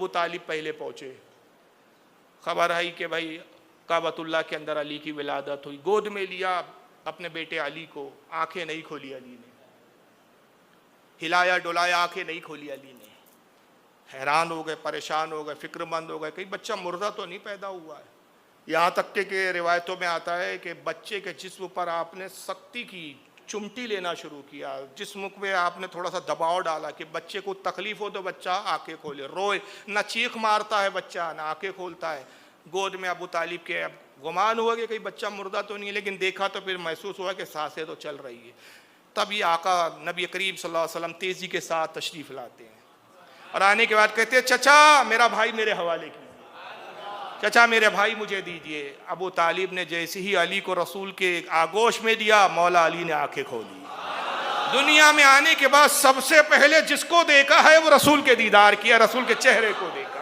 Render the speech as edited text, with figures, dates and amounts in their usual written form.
तालिब पहले पहुँचे। खबर आई कि भाई काबतुल्लाह के अंदर अली की विलादत हुई। गोद में लिया अपने बेटे अली को, आंखें नहीं खोली अली ने, हिलाया डुलाया, आंखें नहीं खोली अली ने। हैरान हो गए, परेशान हो गए, फिक्रमंद हो गए, कहीं बच्चा मुर्दा तो नहीं पैदा हुआ है। यहाँ तक के रिवायतों में आता है कि बच्चे के जिस्म पर आपने सख्ती की, चुमटी लेना शुरू किया, जिस्म में आपने थोड़ा सा दबाव डाला कि बच्चे को तकलीफ हो तो बच्चा आंखें खोले, रोए ना, चीख मारता है बच्चा ना आंखें खोलता है। गोद में अबू तालिब के अब गुमान हुआ कि कहीं बच्चा मुर्दा तो नहीं है, लेकिन देखा तो फिर महसूस हुआ कि सांसें तो चल रही है। तब ये आका नबी करीम सल्लल्लाहु अलैहि वसल्लम तेज़ी के साथ तशरीफ़ लाते हैं और आने के बाद कहते हैं, चचा मेरा भाई मेरे हवाले कीजिए, चचा मेरे भाई मुझे दीजिए। अबू तालिब ने जैसे ही अली को रसूल के आगोश में दिया, मौला अली ने आंखें खोली। दुनिया में आने के बाद सबसे पहले जिसको देखा है वो रसूल के दीदार किया, रसूल के चेहरे को देखा।